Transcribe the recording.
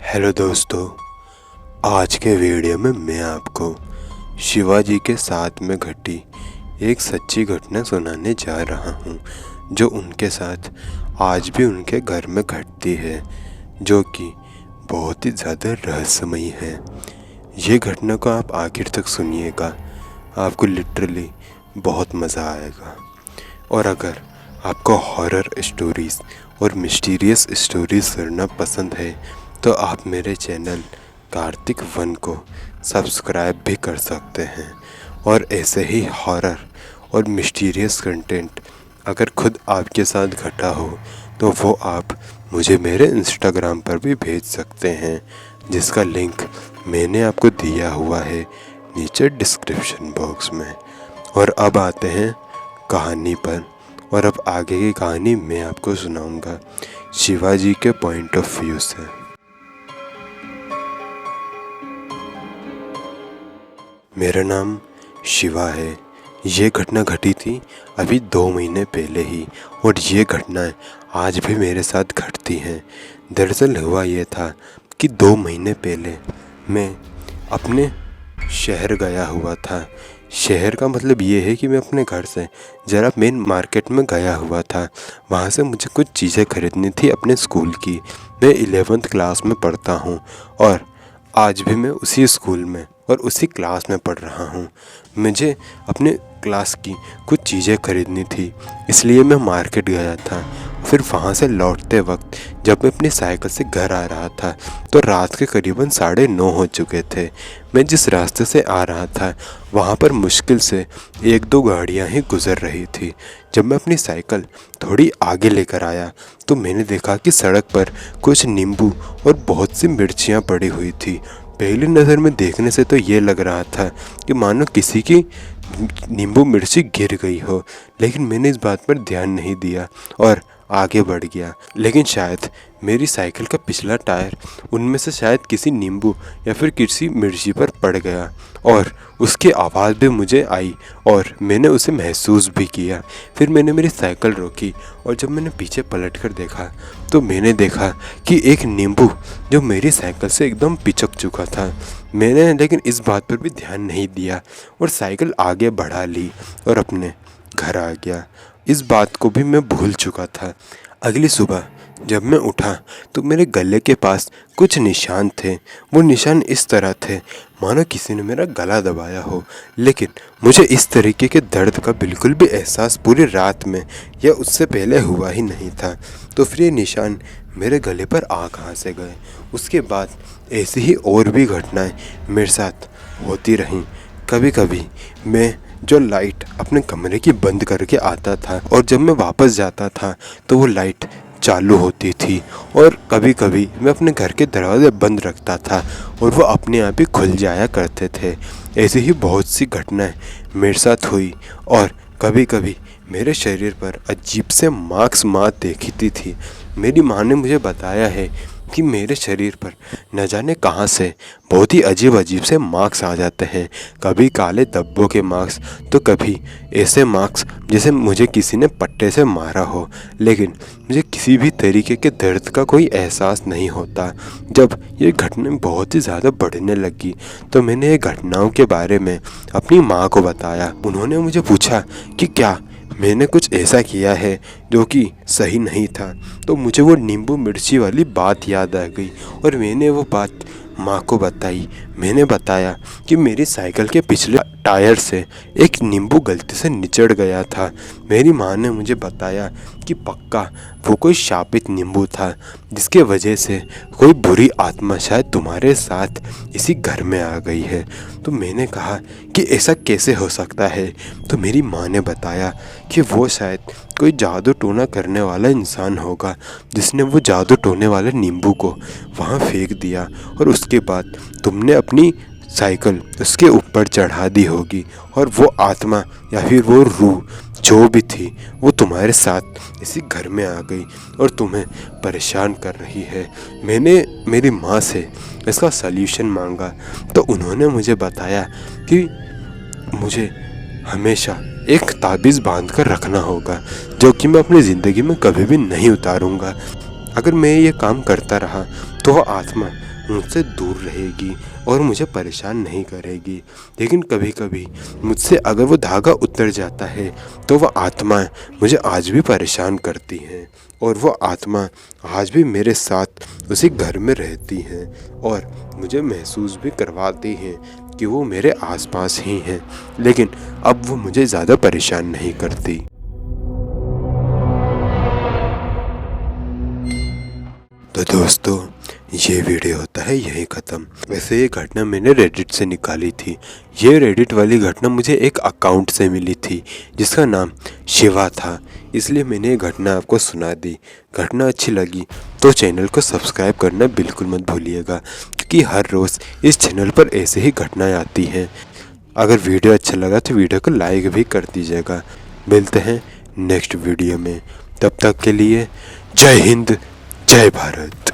Hello दोस्तों, आज के वीडियो में मैं आपको शिवाजी के साथ में घटी एक सच्ची घटना सुनाने जा रहा हूँ, जो उनके साथ आज भी उनके घर में घटती है, जो कि बहुत ही ज़्यादा रहस्यमयी है। ये घटना को आप आखिर तक सुनिएगा, आपको लिटरली बहुत मज़ा आएगा। और अगर आपको हॉरर स्टोरीज़ और मिस्टीरियस स्टोरीज़ सुनना पसंद है तो आप मेरे चैनल कार्तिक वन को सब्सक्राइब भी कर सकते हैं। और ऐसे ही हॉरर और मिस्टीरियस कंटेंट अगर खुद आपके साथ घटा हो तो वो आप मुझे मेरे इंस्टाग्राम पर भी भेज सकते हैं, जिसका लिंक मैंने आपको दिया हुआ है नीचे डिस्क्रिप्शन बॉक्स में। और अब आते हैं कहानी पर, और अब आगे की कहानी मैं आपको सुनाऊंगा शिवाजी के पॉइंट ऑफ व्यू से। मेरा नाम शिवा है। ये घटना घटी थी अभी 2 महीने पहले ही, और ये घटनाएं आज भी मेरे साथ घटती हैं। दरअसल हुआ ये था कि 2 महीने पहले मैं अपने शहर गया हुआ था। शहर का मतलब ये है कि मैं अपने घर से ज़रा मेन मार्केट में गया हुआ था। वहाँ से मुझे कुछ चीज़ें खरीदनी थी अपने स्कूल की। मैं 11th क्लास में पढ़ता हूँ और आज भी मैं उसी स्कूल में और उसी क्लास में पढ़ रहा हूँ। मुझे अपने क्लास की कुछ चीज़ें खरीदनी थी, इसलिए मैं मार्केट गया था। फिर वहाँ से लौटते वक्त जब मैं अपनी साइकिल से घर आ रहा था तो रात के करीबन 9:30 हो चुके थे। मैं जिस रास्ते से आ रहा था वहाँ पर मुश्किल से 1-2 गाड़ियाँ ही गुज़र रही थी। जब मैं अपनी साइकिल थोड़ी आगे लेकर आया तो मैंने देखा कि सड़क पर कुछ नींबू और बहुत सी मिर्चियाँ पड़ी हुई थी। पहली नज़र में देखने से तो ये लग रहा था कि मानो किसी की नींबू मिर्ची गिर गई हो, लेकिन मैंने इस बात पर ध्यान नहीं दिया और आगे बढ़ गया। लेकिन शायद मेरी साइकिल का पिछला टायर उनमें से शायद किसी नींबू या फिर किसी मिर्ची पर पड़ गया, और उसकी आवाज़ भी मुझे आई और मैंने उसे महसूस भी किया। फिर मैंने मेरी साइकिल रोकी और जब मैंने पीछे पलट कर देखा तो मैंने देखा कि एक नींबू जो मेरी साइकिल से एकदम पिचक चुका था। मैंने लेकिन इस बात पर भी ध्यान नहीं दिया और साइकिल आगे बढ़ा ली और अपने घर आ गया। इस बात को भी मैं भूल चुका था। अगली सुबह जब मैं उठा तो मेरे गले के पास कुछ निशान थे। वो निशान इस तरह थे मानो किसी ने मेरा गला दबाया हो, लेकिन मुझे इस तरीके के दर्द का बिल्कुल भी एहसास पूरी रात में या उससे पहले हुआ ही नहीं था। तो फिर ये निशान मेरे गले पर आ कहाँ से गए? उसके बाद ऐसी ही और भी घटनाएं मेरे साथ होती रहीं। कभी कभी मैं जो लाइट अपने कमरे की बंद करके आता था और जब मैं वापस जाता था तो वो लाइट चालू होती थी, और कभी कभी मैं अपने घर के दरवाजे बंद रखता था और वो अपने आप ही खुल जाया करते थे। ऐसी ही बहुत सी घटनाएं मेरे साथ हुई, और कभी कभी मेरे शरीर पर अजीब से मार्क्स देखती थी। मेरी माँ ने मुझे बताया है कि मेरे शरीर पर न जाने कहाँ से बहुत ही अजीब अजीब से मार्क्स आ जाते हैं। कभी काले धब्बों के मार्क्स तो कभी ऐसे मार्क्स जैसे मुझे किसी ने पट्टे से मारा हो, लेकिन मुझे किसी भी तरीके के दर्द का कोई एहसास नहीं होता। जब ये घटना बहुत ही ज़्यादा बढ़ने लगी तो मैंने ये घटनाओं के बारे में अपनी माँ को बताया। उन्होंने मुझे पूछा कि क्या मैंने कुछ ऐसा किया है जो कि सही नहीं था, तो मुझे वो नींबू मिर्ची वाली बात याद आ गई और मैंने वो बात माँ को बताई। मैंने बताया कि मेरी साइकिल के पिछले टायर से एक नींबू गलती से निचड़ गया था। मेरी माँ ने मुझे बताया कि पक्का वो कोई शापित नींबू था, जिसके वजह से कोई बुरी आत्मा शायद तुम्हारे साथ इसी घर में आ गई है। तो मैंने कहा कि ऐसा कैसे हो सकता है? तो मेरी माँ ने बताया कि वो शायद कोई जादू टोना करने वाला इंसान होगा, जिसने वो जादू टोने वाले नींबू को वहाँ फेंक दिया और उसके बाद तुमने अपनी साइकिल उसके ऊपर चढ़ा दी होगी, और वो आत्मा या फिर वो रूह जो भी थी वो तुम्हारे साथ इसी घर में आ गई और तुम्हें परेशान कर रही है। मैंने मेरी माँ से इसका सल्यूशन मांगा तो उन्होंने मुझे बताया कि मुझे हमेशा एक ताबीज़ बांध कर रखना होगा, जो कि मैं अपनी ज़िंदगी में कभी भी नहीं उतारूँगा। अगर मैं ये काम करता रहा तो वह आत्मा मुझसे दूर रहेगी और मुझे परेशान नहीं करेगी। लेकिन कभी कभी मुझसे अगर वो धागा उतर जाता है तो वह आत्माएं मुझे आज भी परेशान करती हैं और वो आत्मा आज भी मेरे साथ उसी घर में रहती हैं और मुझे महसूस भी करवाती हैं कि वो मेरे आसपास ही हैं। लेकिन अब वो मुझे ज़्यादा परेशान नहीं करती। तो दोस्तों, ये वीडियो होता है यही ख़त्म। वैसे ये घटना मैंने रेडिट से निकाली थी। ये रेडिट वाली घटना मुझे एक अकाउंट से मिली थी जिसका नाम शिवा था, इसलिए मैंने ये घटना आपको सुना दी। घटना अच्छी लगी तो चैनल को सब्सक्राइब करना बिल्कुल मत भूलिएगा, क्योंकि हर रोज़ इस चैनल पर ऐसे ही घटनाएँ आती हैं। अगर वीडियो अच्छा लगा तो वीडियो को लाइक भी कर दीजिएगा। मिलते हैं नेक्स्ट वीडियो में, तब तक के लिए जय हिंद, जय भारत।